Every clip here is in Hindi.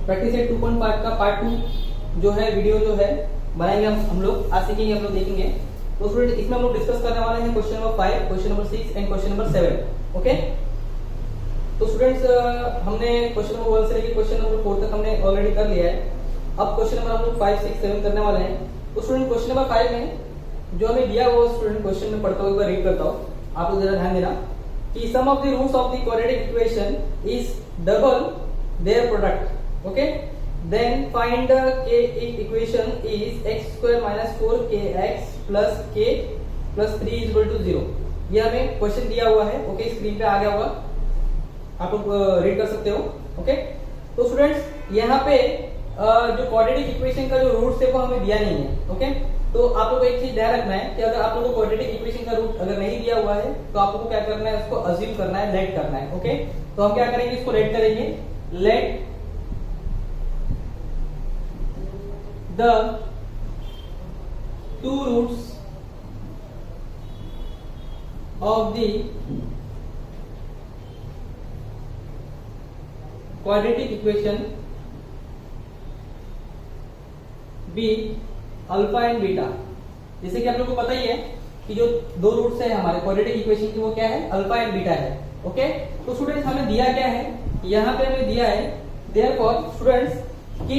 प्रैक्टिस सेट 2.5 का पार्ट 2 जो है वीडियो जो है बनाएंगे हम लोग, आज सीखेंगे, हम लोग देखेंगे। तो स्टूडेंट इसमें हम लोग डिस्कस करने वाले हैं question number 5, question number 6 and question number 7। Okay, तो स्टूडेंट्स हमने क्वेश्चन नंबर 1 से लेकर क्वेश्चन नंबर 4 तक हमने ऑलरेडी कर लिया है। अब क्वेश्चन नंबर हम लोग 5, 6, 7 करने वाले हैं। तो स्टूडेंट क्वेश्चन नंबर 5 में जो हमें दिया हुआ स्टूडेंट क्वेश्चन में पढ़ता हुआ रीड करता हूँ, आप लोग जरा ध्यान देना कि sum of the roots of the quadratic equation is double their product. Okay, then find k equation is x square minus 4kx plus k plus 3 is equal to 0। ये हमें क्वेश्चन दिया हुआ है। ओके, स्क्रीन पे आ गया होगा, आप लोग रीड कर सकते हो। ओके, तो स्टूडेंट्स यहाँ पे जो क्वाड्रेटिक इक्वेशन का जो रूट्स है वो हमें दिया नहीं है। ओके, तो आप लोगों को एक चीज ध्यान रखना है कि अगर आप लोगों को क्वाड्रेटिक इक्वेशन का रूट अगर नहीं दिया हुआ है तो आप लोगों को क्या करना है, उसको अज्यूम करना है, लेट करना है। ओके, तो हम क्या करेंगे, इसको लेट करेंगे। Let the two roots of the quadratic equation be alpha and beta. जैसे कि आप लोगों को पता ही है कि जो दो रूट्स है हमारे क्वाड्रेटिक इक्वेशन की वो क्या है, अल्फा एंड बीटा है। ओके, तो स्टूडेंट्स हमें दिया क्या है, यहाँ पे हमें दिया है देयरफॉर स्टूडेंट्स कि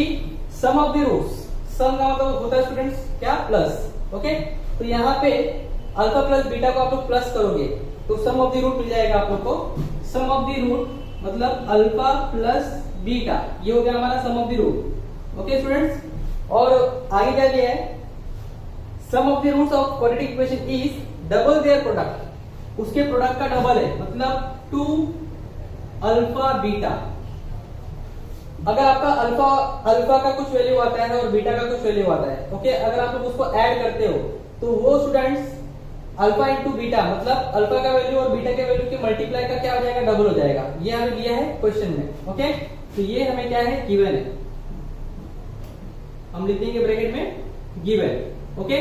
सम ऑफ द रूट्स, सम का मतलब होता है स्टूडेंट्स क्या, प्लस। ओके, तो यहाँ पे अल्फा प्लस बीटा को आप लोग प्लस करोगे तो सम ऑफ द रूट मिल जाएगा आप लोग को। सम ऑफ द रूट मतलब अल्फा प्लस बीटा, ये हो गया हमारा sum of the root. Okay students, और आगे क्या दिया है, sum of the roots of quadratic equation is double their product, उसके प्रोडक्ट का डबल है, मतलब 2 अल्फा बीटा। अगर आपका अल्फा का कुछ वैल्यू आता है और बीटा का कुछ वैल्यू आता है, ओके, अगर आप लोग उसको ऐड करते हो तो वो स्टूडेंट्स अल्फा इंटू बीटा मतलब अल्फा का वैल्यू और बीटा के वैल्यू के मल्टीप्लाई का क्या हो जाएगा, डबल हो जाएगा। ये हमें दिया है क्वेश्चन में। ओके, तो ये हमें क्या है, गिवन है, हम लिख देंगे ब्रैकेट में गिवन। ओके,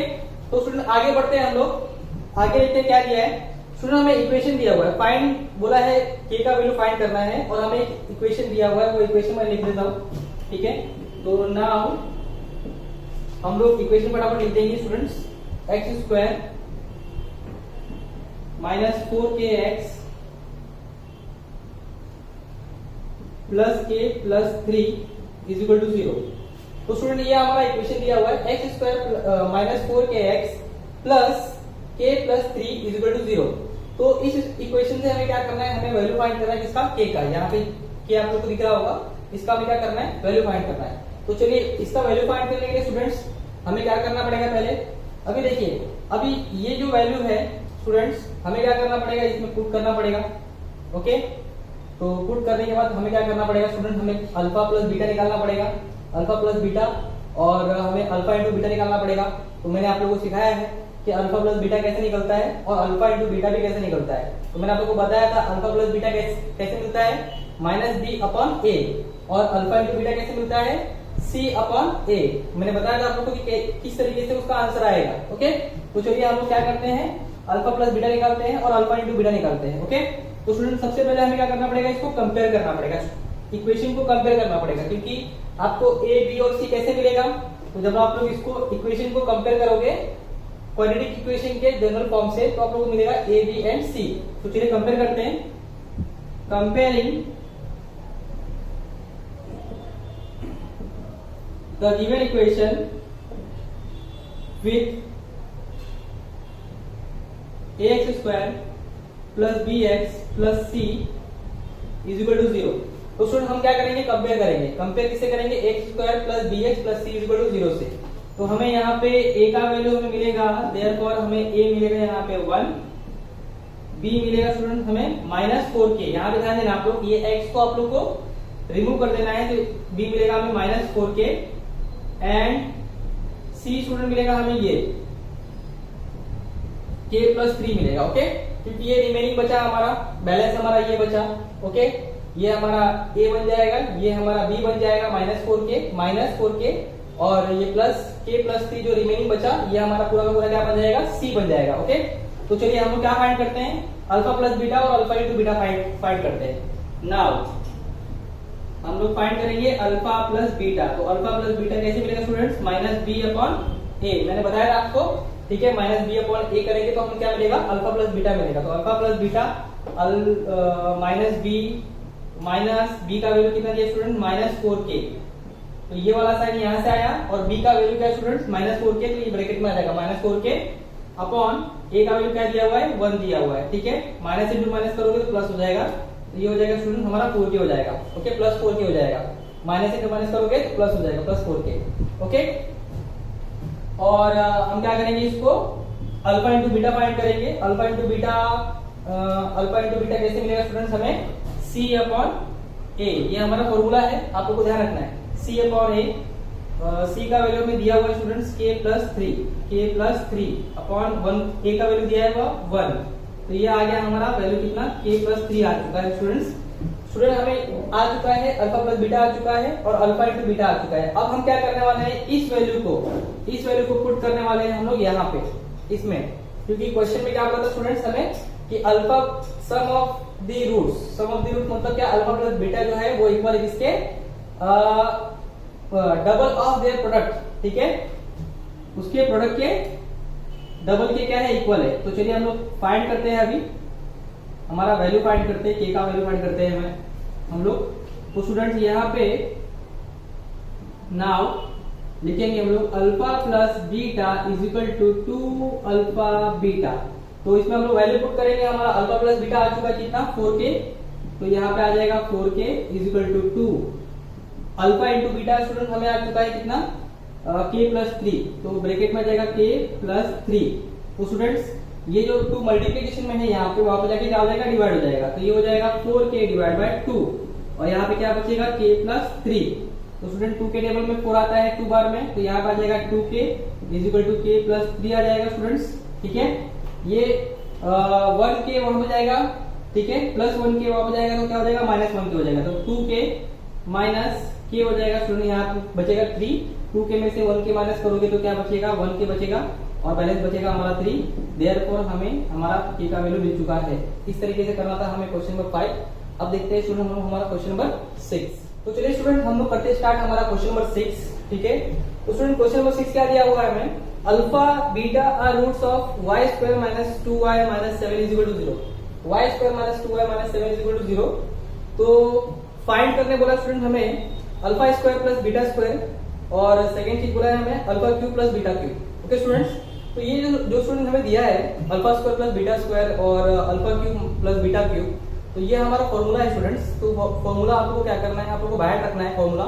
तो स्टूडेंट आगे बढ़ते हैं हम लोग। आगे लिखते हैं क्या दिया है स्टूडेंट, हमें इक्वेशन दिया हुआ है, फाइंड बोला है k का वैल्यू फाइंड करना है और हमें एक इक्वेशन दिया हुआ है, वो इक्वेशन मैं लिख देता हूँ। ठीक है, तो नाउ हम लोग इक्वेशन फटाफट लिख देंगे students. X square minus 4kx plus k plus 3 is equal to 0। तो स्टूडेंट ये हमारा इक्वेशन दिया हुआ है, x square minus 4kx plus k plus 3 is equal to 0। तो इस इक्वेशन से हमें क्या करना है, हमें वैल्यू फाइंड करना है किसका, k का। यहाँ पे k आप लोग को दिख रहा होगा, इसका हमें क्या करना है, वैल्यू फाइंड करना है। तो चलिए इसका वैल्यू फाइंड करने के लिए स्टूडेंट्स हमें क्या करना पड़ेगा, पहले अभी देखिए, अभी ये जो वैल्यू है स्टूडेंट्स हमें क्या करना पड़ेगा, इसमें पुट करना पड़ेगा। ओके, तो पुट करने के बाद हमें क्या करना पड़ेगा स्टूडेंट, हमें अल्फा प्लस बीटा निकालना पड़ेगा, अल्फा प्लस बीटा, और हमें अल्फा इंटू बीटा निकालना पड़ेगा। तो मैंने आप लोगों को सिखाया है कि अल्फा प्लस बीटा कैसे निकलता है और अल्फा इंटू बीटा भी कैसे निकलता है। तो मैंने आप लोगों को बताया था अल्फा प्लस बीटा कैसे मिलता है, माइनस बी अपॉन ए, और अल्फा इंटू बीटा कैसे मिलता है, सी अपॉन ए। मैंने बताया था आप लोगों को कि किस तरीके से उसका आंसर आएगा। ओके, तो चलिए हम लोग क्या करते हैं, अल्फा प्लस बीटा निकालते हैं और अल्फा इंटू बीटा निकालते हैं। ओके, तो स्टूडेंट सबसे पहले हमें क्या करना पड़ेगा, इसको कंपेयर करना पड़ेगा, इक्वेशन को कंपेयर करना पड़ेगा, क्योंकि आपको ए बी और सी कैसे मिलेगा, तो जब आप लोग इसको इक्वेशन को कंपेयर करोगे क्वाड्रेटिक इक्वेशन के जनरल फॉर्म से, तो आप लोगों को मिलेगा ए बी एंड सी। तो चलिए कंपेयर करते हैं। Comparing the given equation with ax square plus bx plus c is equal to 0। तो स्टूडेंट हम क्या करेंगे, कंपेयर करेंगे। कंपेयर किससे करेंगे, x square plus bx plus c is equal to 0 से। तो हमें यहाँ पे a का वैल्यू हमें मिलेगा, देयरफॉर हमें a मिलेगा यहाँ पे 1, b मिलेगा स्टूडेंट हमें माइनस 4k। यहाँ पे ध्यान देना आप लोग, ये x को आप लोग को रिमूव कर देना है, तो b मिलेगा हमें minus 4k and c student मिलेगा हमें ये k प्लस 3 मिलेगा। ओके, क्योंकि ये रिमेनिंग बचा हमारा, बैलेंस हमारा ये बचा। ओके, ये हमारा a बन जाएगा, ये हमारा b बन जाएगा माइनस 4k, और ये प्लस k प्लस 3 जो रिमेनिंग बचा, ये हमारा पूरा का पूरा क्या बन जाएगा, c बन जाएगा। ओके, तो चलिए हम लोग क्या फाइंड करते हैं, अल्फा प्लस बीटा और अल्फा इंटू बीटा फाइंड करते हैं। नाउ हम लोग फाइंड करेंगे अल्फा प्लस बीटा। तो अल्फा प्लस बीटा कैसे मिलेगा स्टूडेंट्स? माइनस बी अपॉन ए। मैंने बताया आपको, ठीक है, माइनस बी अपॉन ए करेंगे तो हमें क्या मिलेगा? अल्फा प्लस बीटा मिलेगा। तो alpha plus beta minus B का वैल्यू कितना दिया स्टूडेंट? -4k। तो ये वाला साइन यहां से आया और बी का वैल्यू क्या है स्टूडेंट्स? -4k। तो ये ब्रैकेट में आ जाएगा -4k अपॉन ए का वैल्यू क्या दिया हुआ है? 1 दिया हुआ है, ठीक है। माइनस इंटू माइनस करोगे तो प्लस हो जाएगा। तो ये हो जाएगा स्टूडेंट हमारा 4k हो जाएगा, ओके, प्लस 4k हो जाएगा। माइनस इंटू माइनस करोगे तो प्लस हो जाएगा, प्लस 4k, ओके। और हम क्या करेंगे? इसको अल्फा इंटू बीटा फाइंड करेंगे। अल्फा इंटू बीटा कैसे मिलेगा स्टूडेंट्स? हमें c अपॉन ए, ये हमारा फॉर्मूला है, आप लोगों को ध्यान रखना है। c अपॉन ए, c का वैल्यू में दिया हुआ है students k plus 3 upon 1, a का वैल्यू दिया है 1। तो ये आ गया हमारा वैल्यू कितना? k प्लस 3 आ चुका है स्टूडेंट्स। हमें आ चुका है अल्फा प्लस बीटा आ चुका है और अल्फा इंटू बीटा आ चुका है। अब हम क्या करने वाले हैं? इस वैल्यू को पुट करने वाले हैं हम लोग यहाँ पे इसमें, क्योंकि क्वेश्चन में क्या बोला था स्टूडेंट्स हमें कि alpha sum of the roots मतलब क्या? अल्फा प्लस बीटा जो है वो इक्वल है इसके डबल ऑफ देयर प्रोडक्ट, ठीक है, उसके प्रोडक्ट के डबल के क्या है? इक्वल है। तो चलिए हम लोग फाइंड करते हैं, अभी हमारा वैल्यू फाइंड करते हैं, के का वैल्यू फाइंड करते हैं हम लोग। तो स्टूडेंट्स यहाँ पे नाउ लिखेंगे हम लोग alpha plus beta is equal to 2 alpha beta. तो इसमें हम लोग वैल्यू पुट करेंगे। हमारा अल्फा प्लस बीटा आ चुका है कितना? 4k। तो यहाँ पे आ जाएगा 4k is equal to 2 alpha into beta student हमें आ चुका है कितना? k plus 3। तो ब्रैकेट में आ जाएगा k प्लस 3। तो स्टूडेंट्स ये जो 2 मल्टीप्लीकेशन में है यहाँ पे, वहां पे जाके क्या हो जाएगा? डिवाइड हो जाएगा। तो ये हो जाएगा 4k डिवाइड बाय 2 और यहाँ पे क्या बचेगा? k plus 3। तो स्टूडेंट 2 के टेबल में 4 आता है 2 बार में, तो यहाँ पे आ जाएगा 2k is equal to k plus 3 आ जाएगा स्टूडेंट्स, ठीक है। ये 1k वहां पे जाएगा, ठीक है, प्लस 1k वहां पे जाएगा तो क्या हो जाएगा? -1k हो जाएगा। तो 2k माइनस k हो जाएगा स्टूडेंट, यहाँ पे बचेगा 3। 2k में से 1k माइनस करोगे तो क्या बचेगा? 1k बचेगा और बैलेंस बचेगा हमारा 3। देयरफॉर हमें हमारा k का वैल्यू मिल चुका है। इस तरीके से करना था हमें क्वेश्चन नंबर 5। अब देखते हैं स्टूडेंट हम लोग हमारा क्वेश्चन नंबर 6। तो चलिए स्टूडेंट हम लोग करते स्टार्ट हमारा क्वेश्चन नंबर 6, ठीक है। तो स्टूडेंट क्वेश्चन नंबर 6 क्या दिया हुआ है हमें? Alpha beta are roots of y square minus 2y minus 7 is equal to 0। y square minus 2y minus 7 is equal to 0। तो फाइंड करने बोला स्टूडेंट हमें alpha square plus beta square और सेकंड चीज बोला है हमें alpha cube plus beta cube, okay students. तो ये जो स्टूडेंट हमें दिया है alpha square plus beta square और alpha cube plus beta cube, तो ये हमारा फॉर्मूला है स्टूडेंट्स। तो फॉर्मूला आप लोगों को क्या करना है? आप लोगों को बाहर रखना है फॉर्मूला,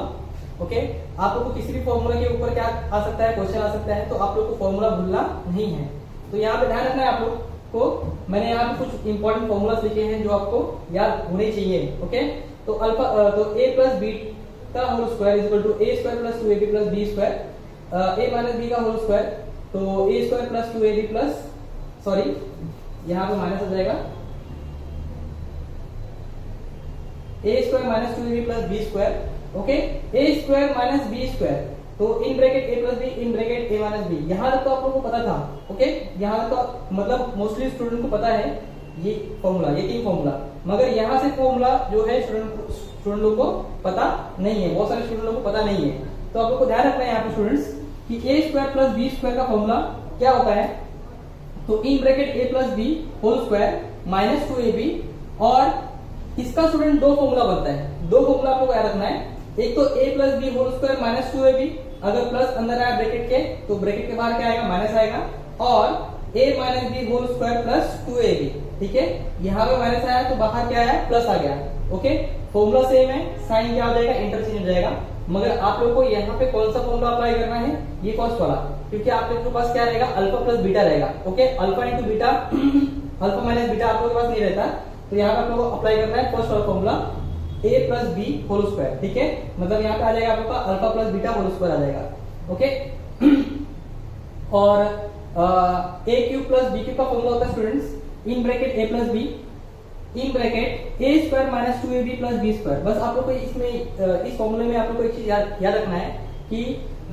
ओके। आप लोगों को किसी भी फॉर्मूला के ऊपर क्या आ सकता है? क्वेश्चन आ सकता है, तो आप लोग को फॉर्मूला भूलना नहीं है। तो यहाँ पे ध्यान रखना है आप लोग को। मैंने यहाँ पे कुछ इंपॉर्टेंट फॉर्मूलास लिखे हैं जो आपको याद होने चाहिए, ओके। तो अल्फा तो a प्लस बी का whole square is equal to a square plus 2ab plus b square, a minus b का होल स्क्वायर, तो a square plus 2ab plus, sorry यहाँ पे माइनस आ जाएगा, a square minus 2ab plus b square, okay, a square minus b square. तो in bracket a plus b in bracket a minus b। यहाँ तक तो आप लोगों को पता था, ओके। यहाँ तक तो मतलब मोस्टली स्टूडेंट को पता है ये फॉर्मूला, ये 3 फॉर्मूला, मगर यहाँ से फॉर्मूला जो है स्टूडेंट लोग को पता नहीं है, बहुत सारे स्टूडेंट लोग को पता नहीं है। तो आप लोग को ध्यान रखना है यहाँ पे स्टूडेंट्स कि a square plus b square का फॉर्मूला क्या होता है? तो in bracket a plus b whole square minus 2ab और इसका स्टूडेंट 2 फॉर्मूला बनता है। 2 फॉर्मूला आपको याद रखना है। एक तो a plus B whole square minus 2ab, अगर प्लस अंदर आया ब्रैकेट के तो ब्रैकेट के बाहर क्या आएगा? माइनस आएगा, और a minus B whole square plus 2ab, ठीक है। यहाँ पे माइनस आया तो बाहर क्या आया? प्लस आ गया, ओके। फॉर्मूला सेम है, साइन क्या हो जाएगा? इंटरचेंज हो जाएगा। मगर आप लोग को यहाँ पे कौन सा फॉर्मूला अप्लाई करना है? ये फर्स्ट वाला, क्योंकि आप लोग के पास क्या रहेगा? अल्फा प्लस बीटा रहेगा, okay. Alpha into beta alpha minus beta आप लोगों के पास नहीं रहता, तो यहाँ पे आप लोग को अप्लाई करना है फर्स्ट वाला formula a plus B whole square, ठीक है। मतलब यहाँ पे आ जाएगा आपका alpha plus beta whole square आ जाएगा, ओके। और a cube plus B cube का फॉर्मूला होता है students in bracket a plus b in bracket a square minus 2ab plus b square. बस आप लोग को इसमें इस फॉर्मूले में आप लोग को एक चीज याद रखना है कि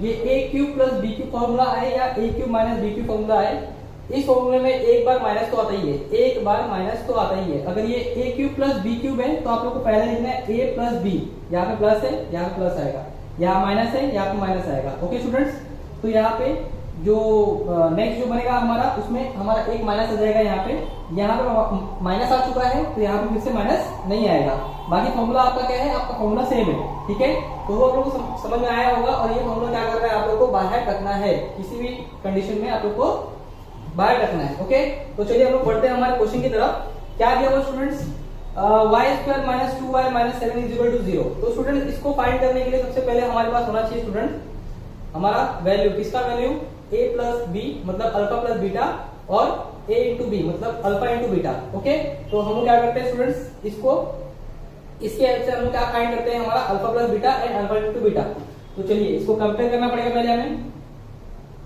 ये a cube plus B cube formula है या a cube minus B cube formula है, इस फॉर्मूले में एक बार माइनस तो आता ही है, एक बार माइनस तो आता ही है। अगर ये ए क्यूब प्लस बी क्यूब है तो आप लोग को पहले लिखना है ए प्लस बी, यहाँ पे प्लस है, यहाँ पे प्लस आएगा, यहाँ माइनस है, यहाँ पे माइनस आएगा। ओके स्टूडेंट्स, तो यहाँ पे जो नेक्स्ट जो बनेगा हमारा, उसमें हमारा एक माइनस आ जाएगा यहाँ पे माइनस आ चुका है तो यहाँ पे फिर से माइनस नहीं आएगा। बाकी फॉर्मूला आपका क्या है, आपका फॉर्मूला सेम है, ठीक है। तो वो आप लोग को समझ में आया होगा। और ये फॉर्मूला क्या कर रहा है, आप लोग को बाहर रखना है, किसी भी कंडीशन में आप लोग को बाहर रखना है। ओके, तो चलिए हम लोग बढ़ते हैं हमारे क्वेश्चन की तरफ। क्या दिया हुआ students, Y square minus 2y minus 7 is equal to 0। तो स्टूडेंट इसको फाइंड करने के लिए सबसे पहले हमारे पास होना चाहिए स्टूडेंट हमारा वैल्यू, किसका वैल्यू, a प्लस बी मतलब अल्फा प्लस बीटा, और a इंटू बी मतलब अल्फा इंटू बीटा। ओके, तो हम लोग क्या करते हैं स्टूडेंट्स, इसको इसके हेल्प से हम लोग क्या फाइंड करते हैं, हमारा alpha plus beta and alpha into beta. तो चलिए इसको कंपेयर करना पड़ेगा पहले हमें,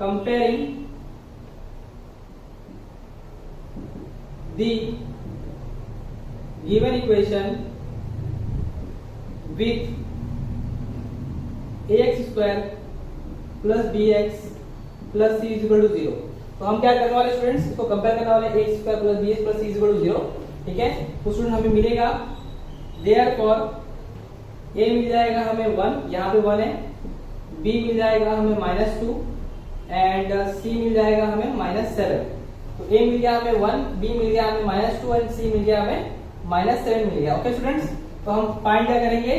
comparing the given equation with ax square plus bx plus c is equal to 0। तो हम क्या करने वाले स्टूडेंट्स, इसको कंपेयर करने वाले ax square plus bx plus c is equal to 0, ठीक है। तो स्टूडेंट हमें मिलेगा therefore a मिल जाएगा हमें 1, यहाँ पे 1 है, b मिल जाएगा हमें -2 एंड c मिल जाएगा हमें -7। तो a मिल गया हमें 1, b मिल गया हमें -2 एंड c मिल गया हमें -7 मिल गया। ओके स्टूडेंट्स, तो हम फाइंड क्या करेंगे,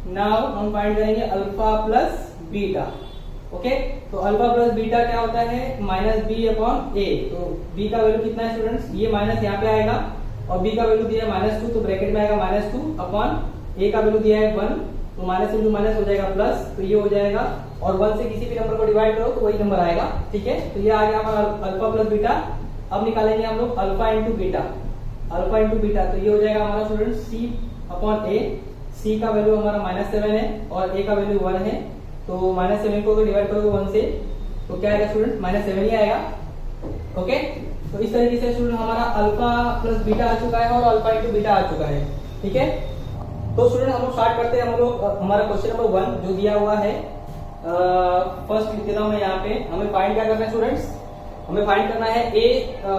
नाउ हम फाइंड करेंगे अल्फा प्लस बीटा। ओके, तो अल्फा प्लस बीटा क्या होता है, -b/a। तो b का वैल्यू कितना है स्टूडेंट्स, ये माइनस यहाँ पे आएगा, और b का वैल्यू दिया है -2 तो ब्रैकेट में आएगा -2/a का वैल्यू दिया है 1, तो माइनस इंटू माइनस हो जाएगा प्लस, तो ये हो जाएगा, और 1 से किसी भी नंबर को डिवाइड करो तो वही नंबर आएगा, ठीक है। तो ये आ गया हमारा अल्फा प्लस बीटा। अब निकालेंगे हम लोग alpha into beta, alpha into beta, तो ये हो जाएगा हमारा स्टूडेंट c/a। c का वैल्यू हमारा -7 है और a का वैल्यू 1 है, तो -7 को अगर डिवाइड करोगे 1 से तो क्या आएगा स्टूडेंट, -7 ही आएगा। ओके, तो इस तरीके से स्टूडेंट हमारा अल्फा प्लस बीटा आ चुका है और अल्फा इंटू बीटा आ चुका है, ठीक है। तो स्टूडेंट हम लोग स्टार्ट करते हैं, हम लोग हमारा क्वेश्चन नंबर 1 जो दिया हुआ है, फर्स्ट लिख देता हूं मैं यहाँ पे। हमें फाइंड क्या करना है स्टूडेंट्स, हमें फाइंड करना है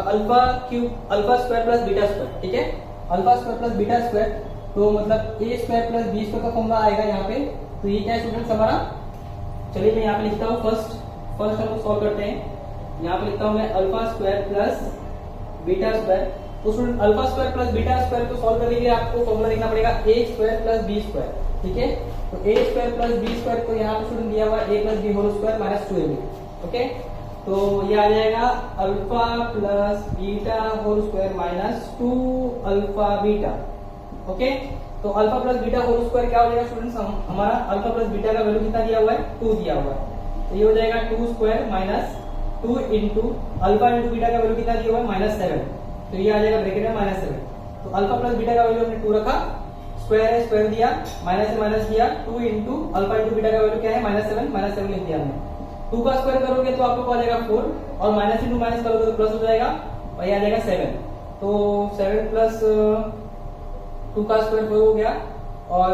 alpha square plus beta square, ठीक है। Alpha square plus beta square, तो मतलब a square plus B square का फॉर्मूला आएगा यहाँ पे। तो ये क्या है स्टूडेंट्स हमारा, चलिए मैं यहाँ पे लिखता हूँ, फर्स्ट हम लोग सॉल्व करते हैं। यहाँ पे लिखता हूँ मैं alpha square plus beta square. तो student alpha square plus beta square को सॉल्व करने के लिए आपको फॉर्मूला लिखना पड़ेगा a square plus B square, ठीक है। तो a square plus B square को यहाँ पे स्टूडेंट दिया हुआ है a plus B whole square minus 2ab। ओके, तो ये आ जाएगा alpha plus beta whole square minus 2 alpha beta. Okay, तो alpha plus beta whole square क्या हो जाएगा स्टूडेंट्स, हमारा अल्फा प्लस बीटा का वैल्यू कितना दिया हुआ है, 2 दिया हुआ है। तो ये हो जाएगा 2 square minus 2 into alpha into beta का वैल्यू कितना दिया हुआ है, -7। तो ये आ जाएगा ब्रैकेट में -7। तो अल्फा प्लस बीटा का वैल्यू हमने 2 रखा, स्क्वायर है स्क्वायर दिया, माइनस से माइनस दिया, 2 इंटू अल्फा इंटू बीटा का वैल्यू क्या है, -7 लिख दिया हमने। 2 का स्क्वायर करोगे तो आपको आ जाएगा 4, और माइनस इंटू माइनस करोगे तो प्लस हो जाएगा, और ये आ जाएगा 7। तो 7 प्लस 2 का स्क्वायर 4 हो गया, और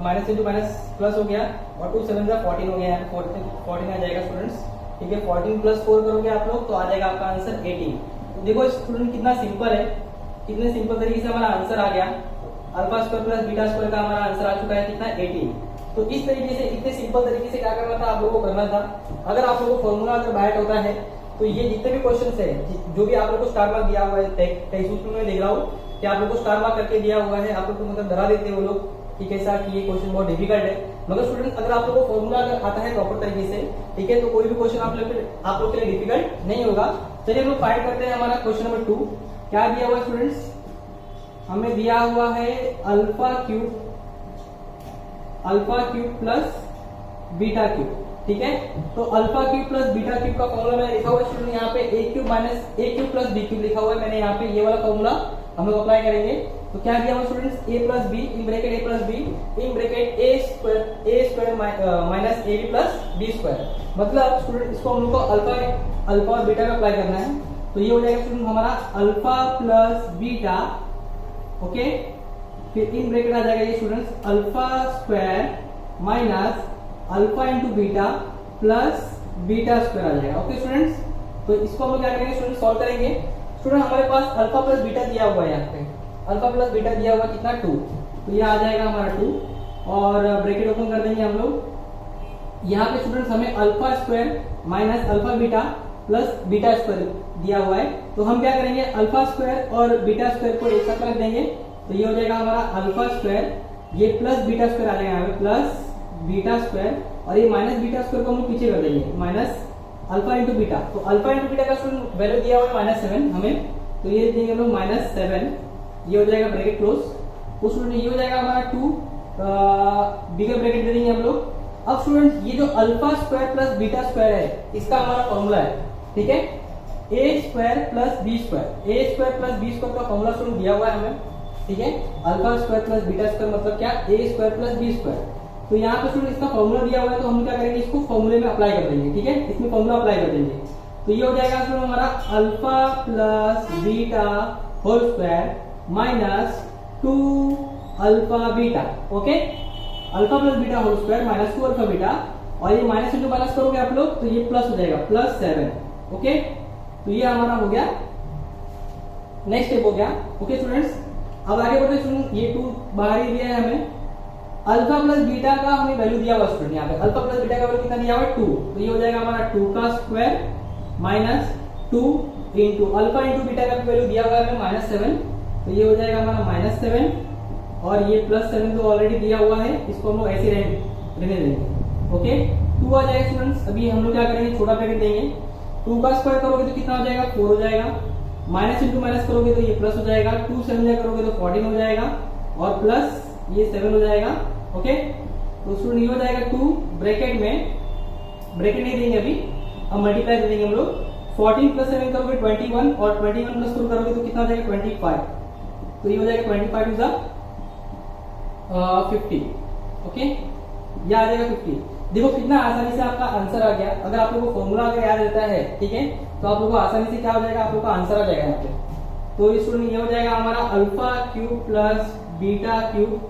माइनस इंटू माइनस प्लस हो गया, और 2 7 जा 14 हो गया, यहाँ पे 14 आ जाएगा स्टूडेंट्स, ठीक है। 14 प्लस 4 करोगे आप लोग तो आ जाएगा आपका आंसर 18। तो देखो स्टूडेंट कितना सिंपल है, कितने सिंपल तरीके से हमारा आंसर आ गया। Alpha square plus beta square का हमारा आंसर आ चुका है कितना, 18। तो इस तरीके से, इतने सिंपल तरीके से क्या करना था आप लोगों को करना था। अगर आप लोगों को फॉर्मूला अगर बाइट होता है तो ये जितने भी क्वेश्चन है, जो भी आप लोगों को स्टार मार्क दिया हुआ है, टेक्स्ट में देख रहा हूँ कि आप लोगों को स्टार मार्क करके दिया हुआ है, आप लोग को मतलब डरा देते हैं वो लोग कि कैसा कि ये क्वेश्चन बहुत डिफिकल्ट है। मगर स्टूडेंट अगर आप लोगों को फॉर्मूला अगर आता है प्रॉपर तरीके से, ठीक है, तो कोई भी क्वेश्चन आप लोग के लिए डिफिकल्ट नहीं होगा। चलिए हम लोग फाइंड करते हैं हमारा क्वेश्चन नंबर 2। क्या दिया हुआ है स्टूडेंट्स, हमें दिया हुआ है alpha cube plus beta cube, ठीक है। तो alpha cube plus beta cube का फॉर्मूला मैंने लिखा हुआ है स्टूडेंट, यहाँ पे a cube minus a cube plus b cube लिखा हुआ है मैंने, यहाँ पे ये वाला फॉर्मूला हम लोग अप्लाई करेंगे। तो क्या दिया हुआ students, a plus b in bracket a plus b in bracket a square minus ab plus b square. मतलब स्टूडेंट इसको हम लोग को अल्फा और बीटा में अप्लाई करना है। तो ये हो जाएगा स्टूडेंट हमारा अल्फा प्लस बीटा, ओके, फिर इन ब्रैकेट आ जाएगा ये students alpha square minus alpha into beta plus beta square आ जाएगा। ओके स्टूडेंट्स, तो इसको हम लोग क्या करेंगे स्टूडेंट, सॉल्व करेंगे। स्टूडेंट हमारे पास अल्फा प्लस बीटा दिया हुआ है, यहाँ पे अल्फा प्लस बीटा दिया हुआ कितना 2, तो ये आ जाएगा हमारा 2 और ब्रैकेट ओपन कर देंगे हम लोग। यहाँ पे स्टूडेंट्स हमें alpha square minus alpha beta plus beta square दिया हुआ है, तो हम क्या करेंगे अल्फा स्क्वायर और बीटा स्क्वायर को एक साथ रख देंगे, तो ये हो जाएगा हमारा अल्फा स्क्वायर, ये प्लस बीटा स्क्वायर आ जाएगा यहाँ पे प्लस बीटा स्क्वायर, और ये माइनस बीटा स्क्वायर को हम पीछे कर देंगे माइनस अल्फा इंटू बीटा। तो अल्फा इंटू बीटा का स्टूडेंट वैल्यू दिया हुआ है -7 हमें, तो ये देंगे हम लोग -7, ये हो जाएगा ब्रैकेट क्लोज। तो स्टूडेंट ये हो जाएगा हमारा 2 बिगर ब्रैकेट दे देंगे हम लोग। अब स्टूडेंट ये जो alpha square plus beta square है, इसका हमारा फॉर्मूला है, ठीक है, ए स्क्वायर प्लस बी स्क्वायर। ए स्क्वायर प्लस बी स्क्वायर का फॉर्मूला स्टूडेंट दिया हुआ है हमें, ठीक है, alpha square plus beta square मतलब क्या, ए स्क्वायर प्लस बी स्क्वायर। तो यहाँ पे स्टूडेंट इसका फॉर्मूला दिया हुआ है, तो हम क्या करेंगे इसको फॉर्मूले में अप्लाई कर देंगे, ठीक है, इसमें फॉर्मूला अप्लाई कर देंगे। तो ये हो जाएगा स्टूडेंट हमारा alpha plus beta whole square minus 2 alpha beta, okay, alpha plus beta whole square minus 2 alpha beta, और ये माइनस इंटू माइनस करोगे आप लोग तो ये प्लस हो जाएगा +7, ओके। तो ये हमारा हो गया, नेक्स्ट स्टेप हो गया, ओके स्टूडेंट्स। अब आगे बढ़ते स्टूडेंट, ये 2 बाहर ही दिया है हमें, अल्फा प्लस बीटा का हमें वैल्यू दिया हुआ स्टूडेंट, यहाँ पे अल्फा प्लस बीटा का वैल्यू कितना दिया हुआ है 2, तो ये हो जाएगा हमारा 2 का square minus 2 into alpha into beta का वैल्यू दिया हुआ है हमें -7, तो ये हो जाएगा हमारा -7, और ये +7 तो ऑलरेडी दिया हुआ है, इसको हम लोग ऐसे रहने देंगे, ओके। 2 आ जाएगा स्टूडेंट्स, अभी हम लोग क्या करेंगे छोटा ब्रैकेट देंगे, 2 का स्क्वायर करोगे तो कितना हो जाएगा 4 हो जाएगा, माइनस इंटू माइनस करोगे तो ये प्लस हो जाएगा, 2 7 करोगे तो 14 हो जाएगा, और प्लस ये 7 हो जाएगा, ओके। तो स्टूडेंट ये हो जाएगा 2 ब्रैकेट में, ब्रैकेट नहीं देंगे अभी, अब मल्टीप्लाई दे देंगे हम लोग, 14 प्लस 7 करोगे 21, और 21 प्लस 2 करोगे तो कितना हो जाएगा 25, तो ये हो जाएगा 25 इज 50, ओके, ये आ जाएगा 50। देखो कितना आसानी से आपका आंसर आ गया, अगर आप लोगों को फॉर्मूला अगर याद रहता है, ठीक है, तो आप लोगों को आसानी से क्या हो जाएगा, आप लोगों का आंसर आ जाएगा यहाँ पे। तो इस स्टूडेंट ये हो जाएगा हमारा alpha cube plus beta cube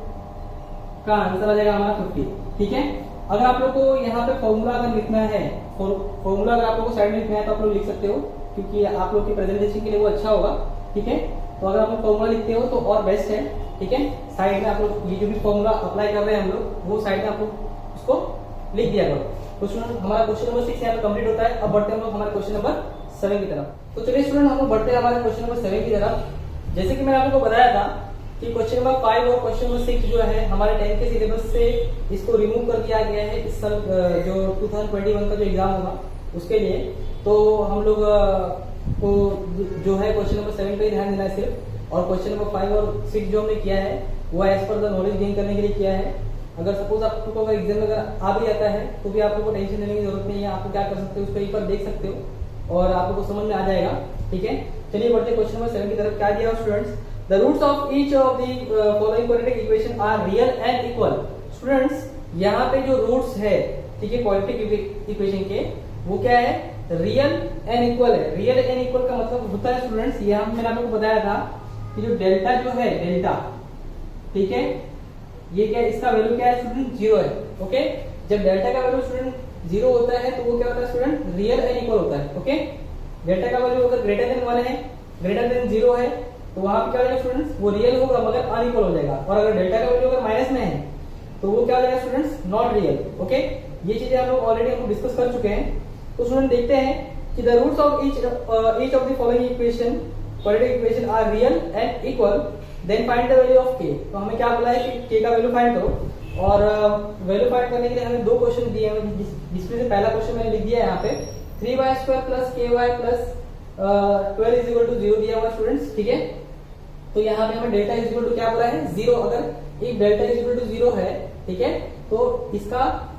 का आंसर आ जाएगा हमारा 50, ठीक है। अगर आप लोग को यहाँ पे फॉर्मूला अगर लिखना है, फॉर्मूला अगर आप लोग को साइड में लिखना है तो आप लोग लिख सकते हो, क्योंकि आप लोग की प्रेजेंटेशन के लिए वो अच्छा होगा, ठीक है। तो अगर आप लोग फॉर्मूला लिखते हो तो और बेस्ट है, ठीक है, साइड में आप लोग ये जो भी फॉर्मूला अप्लाई कर रहे हैं हम लोग, वो साइड में आप लोग उसको लिख दिया करो। तो स्टूडेंट हमारा क्वेश्चन नंबर 6 यहाँ पे कंप्लीट होता है। अब बढ़ते हैं हम लोग हमारे क्वेश्चन नंबर 7 की तरफ। तो चलिए स्टूडेंट हम लोग बढ़ते हैं हमारे क्वेश्चन नंबर 7 की तरफ। जैसे कि मैंने आप लोगों को बताया था कि क्वेश्चन नंबर 5 और क्वेश्चन नंबर 6 जो है हमारे 10th के सिलेबस से इसको रिमूव कर दिया गया है इस साल जो 2021 का जो एग्जाम होगा उसके लिए। तो हम लोग को जो है क्वेश्चन नंबर 7 पे ध्यान देना है सिर्फ, और क्वेश्चन नंबर 5 और 6 जो हमने किया है वो as per the knowledge gain करने के लिए किया है। अगर सपोज आपको अगर एग्जाम में अगर आ भी आता है तो भी आप लोग को टेंशन लेने की जरूरत नहीं है, आप क्या कर सकते हो उसको एक बार देख सकते हो और आप लोग को समझ में आ जाएगा, ठीक है। चलिए बढ़ते क्वेश्चन नंबर 7 की तरफ। क्या दिया students, the roots of each of the following quadratic equation are real and equal. Students यहाँ पे जो रूट्स है, ठीक है, क्वाड्रेटिक इक्वेशन के, वो क्या है, रियल एंड इक्वल है। रियल एंड इक्वल का मतलब होता है स्टूडेंट्स, यहाँ मैंने आपको बताया था कि जो डेल्टा जो है, डेल्टा, ठीक है, ये क्या, इसका वैल्यू क्या है स्टूडेंट, 0 है, ओके। जब डेल्टा का वैल्यू स्टूडेंट 0 होता है तो वो क्या होता है स्टूडेंट, रियल एंड इक्वल होता है, ओके। डेल्टा का वैल्यू अगर ग्रेटर देन 1 है, ग्रेटर देन 0 है, तो वहां पे क्या हो जाएगा स्टूडेंट्स, वो रियल होगा मगर अनइक्वल हो जाएगा। और अगर डेल्टा का वैल्यू अगर माइनस में है तो वो क्या हो जाएगा स्टूडेंट्स, नॉट रियल, ओके। ये चीजें हम लोग ऑलरेडी हम डिस्कस कर चुके हैं। तो स्टूडेंट देखते हैं कि the roots of each of the following equation, quadratic equation are real and equal, then find the value of k. तो हमें क्या बोला है कि के का वैल्यू फाइंड करो, और वैल्यू फाइंड करने के लिए हमें 2 क्वेश्चन दिए हैं, जिसमें से पहला क्वेश्चन मैंने लिख दिया है यहाँ पे, 3y² plus ky plus 12 is equal to 0 दिया हुआ स्टूडेंट्स, ठीक है। तो यहाँ पे हमें डेल्टा इज इक्वल टू क्या बोला है, 0। अगर एक डेल्टा इज इक्वल टू 0 है, ठीक है, तो इसका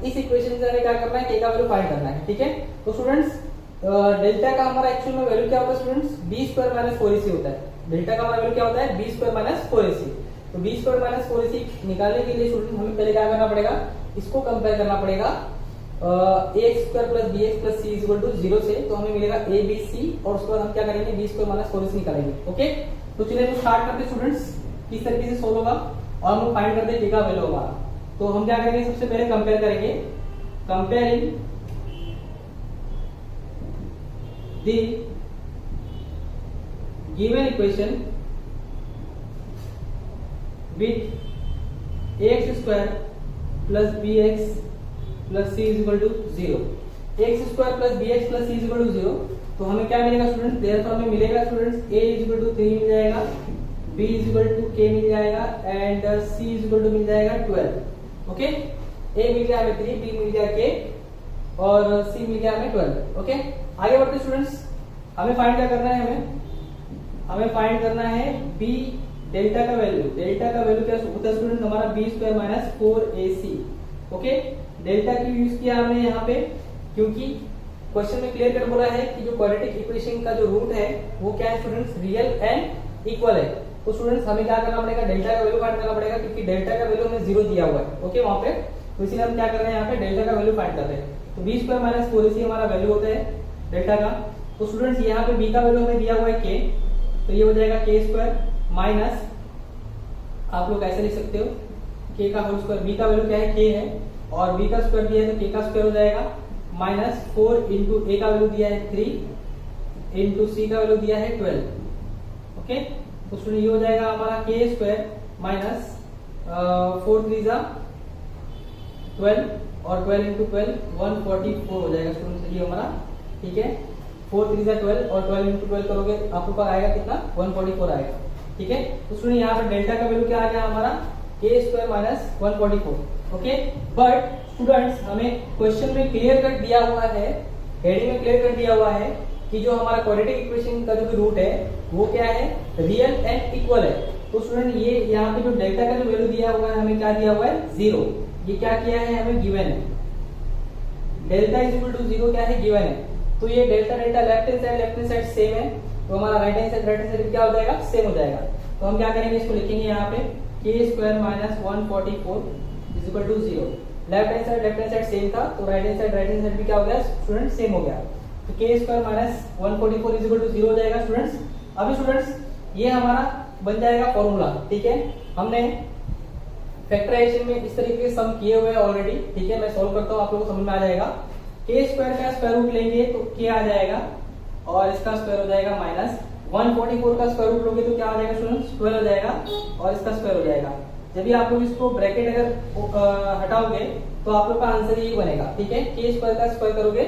इस इक्वेशन से हमें क्या करना है, के का वैल्यू फाइंड करना है, ठीक है। तो स्टूडेंट्स डेल्टा का हमारा एक्चुअल में वैल्यू क्या होता है स्टूडेंट्स, b² माइनस 4ac होता है। डेल्टा का हमारा वैल्यू क्या होता है, b² माइनस 4ac। तो b² माइनस 4ac निकालने के लिए स्टूडेंट हमें पहले क्या करना पड़ेगा, इसको कंपेयर करना पड़ेगा ax² plus bx plus c is equal to 0 से। तो हमें मिलेगा abc, और उसके बाद हम क्या करेंगे, b² माइनस 4ac निकालेंगे, ओके। तो चलिए हम स्टार्ट करते हैं स्टूडेंट्स, किस तरीके से सोल्व होगा, और हम फाइंड करते हैं के का वैल्यू होगा। तो हम क्या करेंगे, सबसे पहले कंपेयर करेंगे, comparing the given equation with ax square plus bx plus c is equal to 0, ax square plus bx plus c is equal to 0, तो हमें क्या मिलेगा स्टूडेंट्स, देयरफॉर हमें मिलेगा students a is equal to 3 मिल जाएगा, b is equal to k मिल जाएगा and c is equal to मिल जाएगा 12। ओके, a मिल गया हमें 3, b मिल गया k और c मिल गया हमें 12। ओके, आगे बढ़ते स्टूडेंट्स, हमें फाइंड क्या करना है, हमें फाइंड करना है b डेल्टा का वैल्यू। डेल्टा का वैल्यू क्या होता है स्टूडेंट, हमारा b square minus 4ac। Okay, delta क्यों यूज किया हमने यहाँ पे, क्योंकि क्वेश्चन में क्लियर कर बोला है कि जो क्वाड्रेटिक इक्वेशन का जो रूट है वो क्या है स्टूडेंट्स, रियल एंड इक्वल है। तो स्टूडेंट्स हमें क्या करना पड़ेगा, डेल्टा का वैल्यू फाइंड करना पड़ेगा, क्योंकि डेल्टा का वैल्यू हमें 0 दिया हुआ है। ओके, वहां पे तो इसीलिए हम क्या कर रहे हैं, यहाँ पे डेल्टा का वैल्यू फाइंड कर रहे हैं। तो b स्क्वायर माइनस 4ac हमारा वैल्यू होता है डेल्टा का। तो स्टूडेंट्स यहाँ पे b का वैल्यू हमें दिया हुआ है k, तो ये हो जाएगा k स्क्वायर माइनस, आप लोग ऐसे लिख सकते हो k का होल स्क्वायर, b का वैल्यू क्या है k है और b का स्क्वायर दिया है तो k का स्क्वायर हो जाएगा माइनस 4 इंटू a का वैल्यू दिया है 3 इंटू c का वैल्यू दिया है 12। ओके, तो स्टूडेंट ये हो जाएगा हमारा k स्क्वायर माइनस 4 3 जा 12 और 12 इंटू 12 144 हो जाएगा स्टूडेंट, ये हमारा, ठीक है। 4 3 जा 12 और 12 इंटू 12 करोगे आपके पास आएगा कितना, 144 आएगा। ठीक है, तो स्टूडेंट यहाँ पे डेल्टा का वैल्यू क्या आ गया हमारा, k square minus 144। Okay, but students हमें क्वेश्चन में क्लियर कट दिया हुआ है, हेडिंग में क्लियर कट दिया हुआ है कि जो हमारा क्वाड्रेटिक इक्वेशन का जो भी रूट है वो क्या है, रियल एंड इक्वल है। तो स्टूडेंट ये यहाँ पे जो डेल्टा का जो वैल्यू दिया हुआ है हमें क्या दिया हुआ है, 0। ये क्या किया है, हमें गिवन है, डेल्टा इज इक्वल टू 0 क्या है, गिवन है। तो ये delta delta left hand side same है, तो हमारा राइट हैंड साइड क्या हो जाएगा, सेम हो जाएगा। तो हम क्या करेंगे, इसको लिखेंगे यहाँ पे k square minus 144 is equal to 0। Left hand side same था, तो राइट हैंड साइड भी क्या हो गया स्टूडेंट, सेम हो गया। तो k square minus 144 is equal to 0 हो जाएगा स्टूडेंट्स। अभी स्टूडेंट्स ये हमारा बन जाएगा फॉर्मूला, ठीक है। हमने फैक्टराइजेशन में इस तरीके के सम किए हुए हैं ऑलरेडी, ठीक है। मैं सॉल्व करता हूँ, आप लोगों को समझ में आ जाएगा। k स्क्वायर का स्क्वायर रूट लेंगे तो k आ जाएगा और इसका स्क्वायर हो जाएगा माइनस 144 का स्क्वायर रूट लोगे तो क्या आ जाएगा स्टूडेंट्स, 12 हो जाएगा और इसका स्क्वायर हो जाएगा। जब भी आप लोग इसको ब्रैकेट अगर हटाओगे तो आप लोग का आंसर यही बनेगा, ठीक है। k स्क्वायर का स्क्वायर करोगे,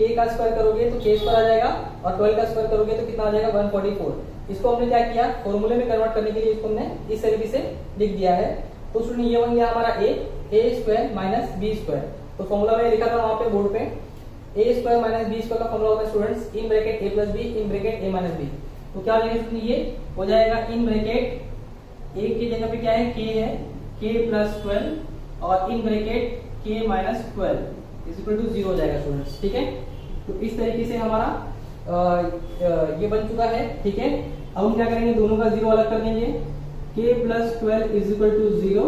k का स्क्वायर करोगे तो k स्क्वायर आ जाएगा और 12 का स्क्वायर करोगे तो कितना आ जाएगा, 144। इसको हमने क्या किया, फॉर्मूले में कन्वर्ट करने के लिए इसको हमने इस तरीके से लिख दिया है। तो स्टूडेंट ये बन गया हमारा a square minus b square. तो फॉर्मूला में लिखा था वहां पे बोर्ड पे, a square minus b square का फॉर्मूला होता है students in bracket a plus b in bracket a minus b। तो क्या हो जाएगा स्टूडेंट, ये हो जाएगा इन ब्रैकेट a की जगह पे क्या है, k है, k प्लस 12 और in bracket k minus 12 is equal to 0 हो जाएगा स्टूडेंट्स, ठीक है। तो इस तरीके से हमारा ये बन चुका है, ठीक है। अब हम क्या करेंगे, दोनों का 0 अलग कर देंगे, k plus 12 is equal to 0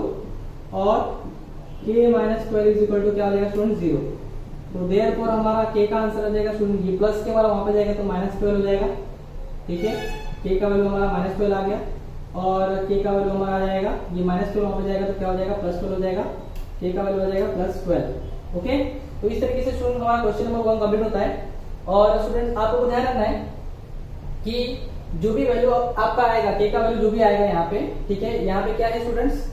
और k minus 12 is equal to क्या हो जाएगा स्टूडेंट, 0। तो देयरफॉर हमारा k का आंसर आ जाएगा स्टूडेंट, ये प्लस के हमारा वहां पे जाएगा तो माइनस 12 हो जाएगा, ठीक है। k का वैल्यू हमारा माइनस 12 आ गया और k का वैल्यू हमारा आ जाएगा, ये माइनस 12 वहां पे जाएगा तो क्या हो जाएगा, प्लस 12 हो जाएगा, k का वैल्यू आ जाएगा प्लस 12। ओके, तो इस तरीके से स्टूडेंट हमारा क्वेश्चन नंबर 1 कंप्लीट होता है। और स्टूडेंट आप लोगों को ध्यान रखना है कि जो भी वैल्यू आपका आएगा, k का वैल्यू जो भी आएगा यहाँ पे, ठीक है। यहाँ पे क्या है स्टूडेंट्स,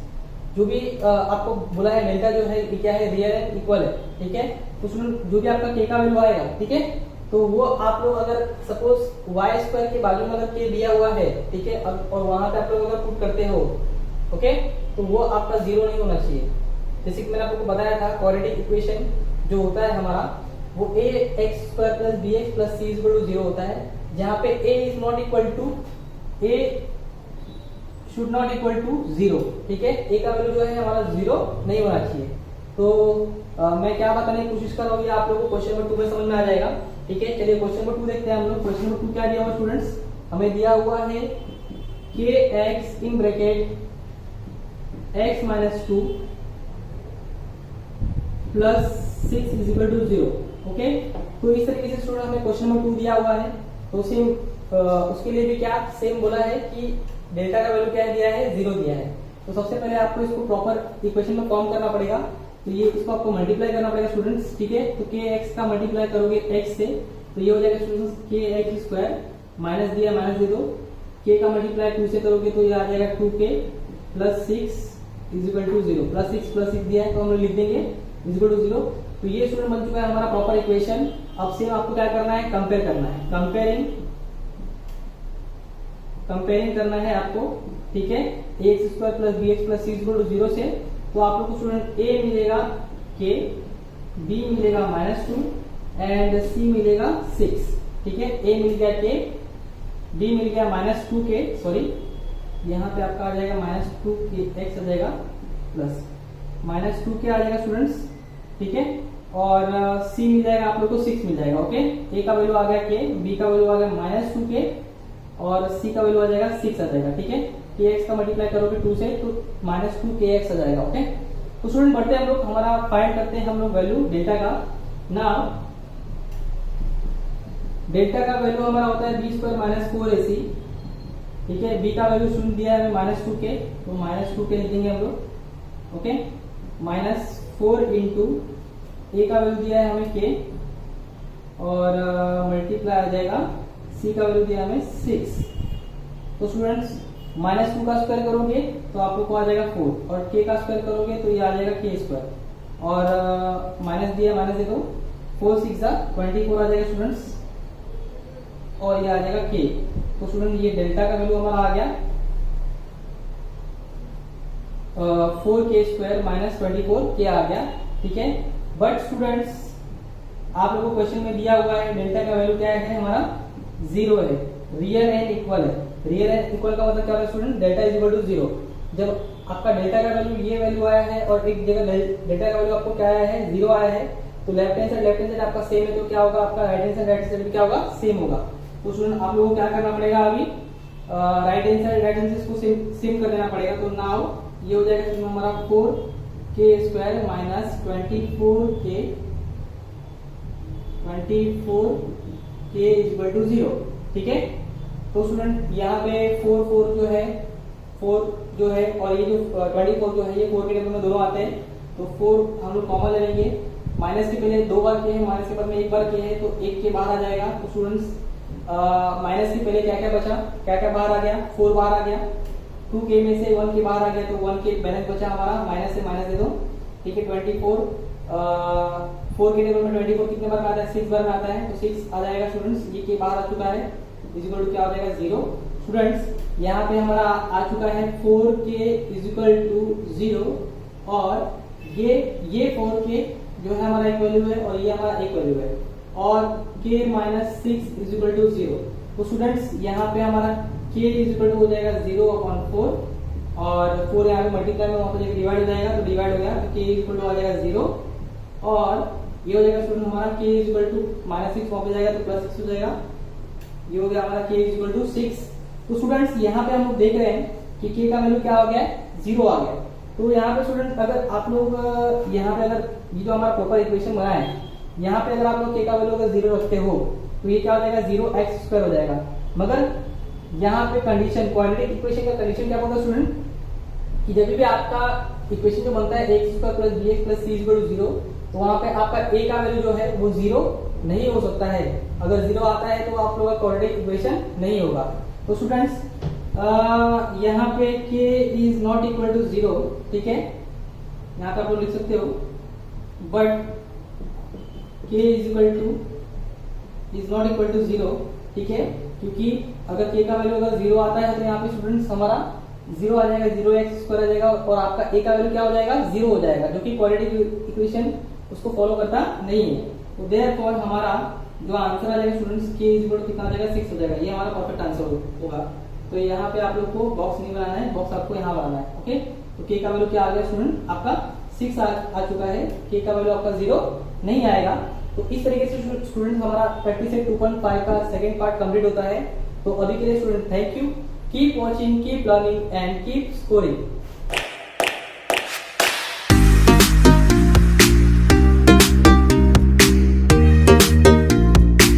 जो भी आपको बोला है डेल्टा जो है क्या है, रियल एंड इक्वल है, ठीक है। तो स्टूडेंट जो भी आपका k का वैल्यू आएगा, ठीक है, तो वो आप लोग अगर सपोज y स्क्वायर के बाजू में अगर k दिया हुआ है, ठीक है, और वहां पे आप लोग अगर पुट करते हो, ओके, तो वो आपका 0 नहीं होना चाहिए। जैसे कि मैंने आपको बताया था, क्वाड्रेटिक इक्वेशन जो होता है हमारा वो ax square plus bx plus c is equal to 0 होता है, जहां पे a is not equal to a should not equal to 0, ठीक है। a का वैल्यू जो है हमारा 0 नहीं होना चाहिए। तो मैं क्या बताने की कोशिश कर रहा हूँ, ये आप लोगों को क्वेश्चन नंबर 2 में समझ में आ जाएगा, ठीक है। चलिए क्वेश्चन नंबर 2 देखते हैं हम लोग। क्वेश्चन नंबर 2 क्या दिया हुआ स्टूडेंट्स, हमें दिया हुआ है kx in bracket x minus 2 plus 6 is equal to 0। Okay, तो इस तरीके से स्टूडेंट हमें क्वेश्चन नंबर 2 दिया हुआ है। तो सेम उसके लिए भी क्या सेम बोला है कि डेल्टा का वैल्यू क्या दिया है, 0 दिया है। तो सबसे पहले आपको इसको प्रॉपर इक्वेशन में फॉर्म करना पड़ेगा। तो ये इसको आपको मल्टीप्लाई करना पड़ेगा स्टूडेंट्स, ठीक है। तो kx का मल्टीप्लाई करोगे x से तो ये हो जाएगा स्टूडेंट्स के एक्स स्क्वायर, माइनस दिया माइनस दे दो, के का मल्टीप्लाई 2 से करोगे तो ये आ जाएगा 2k plus 6 is equal to 0, plus 6 दिया है तो हम लोग लिख देंगे इज इक्वल टू 0। तो ये स्टूडेंट बन चुका है हमारा प्रॉपर इक्वेशन। अब सेम आपको क्या करना है, कंपेयर करना है, कंपेयरिंग करना है आपको, ठीक है, x square plus b x plus c is equal to 0 से। तो आप लोग को स्टूडेंट ए मिलेगा k, बी मिलेगा -2 एंड सी मिलेगा 6, ठीक है। ए मिल गया k, बी मिल गया -2k, सॉरी यहाँ पे आपका आ जाएगा -2k x आ जाएगा प्लस -2k आ जाएगा स्टूडेंट्स, ठीक है। और c मिल जाएगा आप लोग को 6 मिल जाएगा, ओके। a का वैल्यू आ गया k, b का वैल्यू आ गया -2k और c का वैल्यू आ जाएगा 6 आ जाएगा, ठीक है। kx का मल्टीप्लाई करोगे 2 से तो -2kx आ जाएगा, ओके। तो स्टूडेंट बढ़ते हैं हम लोग, हमारा फाइंड करते हैं हम लोग वैल्यू डेल्टा का। ना डेल्टा का वैल्यू हमारा होता है b स्क्वायर माइनस 4ac, ठीक है। b का वैल्यू स्टूडेंट दिया है हमें -2k, तो -2k लिख देंगे हम लोग, ओके। -4 इंटू a का वैल्यू दिया है हमें k और मल्टीप्लाई आ जाएगा c का वैल्यू दिया हमें 6। तो स्टूडेंट्स -2 का स्क्वायर करोगे तो आप लोग को आ जाएगा 4 और k का स्क्वायर करोगे तो ये आ जाएगा k स्क्वायर और माइनस दिया माइनस दे दो, 4 6 24 आ जाएगा स्टूडेंट्स और ये आ जाएगा k। तो स्टूडेंट ये डेल्टा का वैल्यू हमारा आ गया 4k स्क्वायर माइनस 24k आ गया, ठीक है। बट स्टूडेंट्स आप लोगों को क्वेश्चन में दिया हुआ है डेल्टा का वैल्यू क्या है हमारा 0 है, रियल एंड इक्वल है। रियल एंड इक्वल का मतलब क्या होता है student, delta is equal to 0। जब आपका डेल्टा का वैल्यू ये वैल्यू आया है और एक जगह डेल्टा का वैल्यू आपको क्या आया है 0 आया है, तो लेफ्ट हैंड साइड आपका सेम है तो क्या होगा, आपका राइट हैंड साइड भी क्या होगा, सेम होगा। तो स्टूडेंट आप लोगों को क्या करना पड़ेगा, अभी राइट हैंड साइड इसको सेम कर देना पड़ेगा। तो नाउ ये हो जाएगा हमारा 4k square minus 24k is equal to 0, ठीक है। तो स्टूडेंट यहाँ पे 4 जो है और ये जो 24 जो है ये 4 के टेबल में दोनों आते हैं, तो 4 हम लोग कॉमन ले लेंगे। माइनस के पहले 2 बार के है, माइनस के बाद में 1 बार के है तो 1 के बाहर आ जाएगा। तो स्टूडेंट्स माइनस के पहले क्या क्या बचा, क्या क्या बाहर आ गया, 4 बाहर आ गया, 2k में से 1 के बाहर आ गया तो 1 के बैलेंस बचा हमारा, माइनस से माइनस दे दो, ठीक है। 4 के टेबल में 24 कितने बार में आता है, 6 बार में आता है, तो 6 आ जाएगा स्टूडेंट्स। ये के बाहर आ चुका है, इज इक्वल टू क्या हो जाएगा 0। स्टूडेंट्स यहाँ पे हमारा आ चुका है 4k इज इक्वल टू 0 और ये 4k जो है हमारा एक वैल्यू है और ये हमारा एक वैल्यू है और k minus 6 is equal to 0। तो स्टूडेंट्स यहाँ पे हमारा k इज इक्वल टू हो जाएगा 0/4 और 4 यहाँ पे मल्टीप्लाई में वहां पर डिवाइड हो जाएगा तो डिवाइड हो गया तो k इज इक्वल टू आ जाएगा 0 और ये हो जाएगा स्टूडेंट हमारा k इज इक्वल टू -6 वहां पे जाएगा तो +6 हो जाएगा। ये हो गया हमारा k इज इक्वल टू 6। तो स्टूडेंट्स यहाँ पे हम लोग देख रहे हैं कि k का वैल्यू क्या हो गया है, 0 आ गया। तो यहाँ पे स्टूडेंट अगर आप लोग यहाँ पे अगर ये जो हमारा प्रॉपर इक्वेशन बना है यहाँ पे अगर आप लोग k का वैल्यू अगर 0 रखते हो तो ये क्या हो जाएगा 0x² हो जाएगा। मगर यहाँ पे कंडीशन क्वाड्रेटिक इक्वेशन का कंडीशन क्या होगा स्टूडेंट कि जब भी आपका इक्वेशन जो बनता है x² plus bx plus c equal to 0 तो वहां पे आपका a का वैल्यू जो है वो 0 नहीं हो सकता है। अगर 0 आता है तो आप लोगों का क्वाड्रेटिक इक्वेशन नहीं होगा। तो स्टूडेंट्स यहाँ पे k is not equal to 0, ठीक है, यहाँ पे आप लोग लिख सकते हो, but k is not equal to 0, ठीक है, क्योंकि अगर k का वैल्यू अगर 0 आता है तो यहाँ पे स्टूडेंट्स हमारा 0 आ जाएगा, 0x² आ जाएगा और आपका a का वैल्यू क्या हो जाएगा 0 हो जाएगा, जो कि क्वाड्रेटिक इक्वेशन उसको फॉलो करता नहीं है। तो देयरफॉर हमारा जो आंसर आ जाएगा students k is equal to कितना आ जाएगा 6 हो जाएगा। ये हमारा परफेक्ट आंसर होगा। तो यहाँ पे आप लोग को बॉक्स नहीं बनाना है, बॉक्स आपको यहाँ बनाना है, ओके। तो k का वैल्यू क्या आ गया स्टूडेंट आपका 6 आ चुका है, k का वैल्यू आपका 0 नहीं आएगा। तो इस तरीके से स्टूडेंट हमारा प्रैक्टिस सेट 2.5 का सेकंड पार्ट कंप्लीट होता है। तो अभी के लिए student thank you, keep watching, keep learning and keep scoring.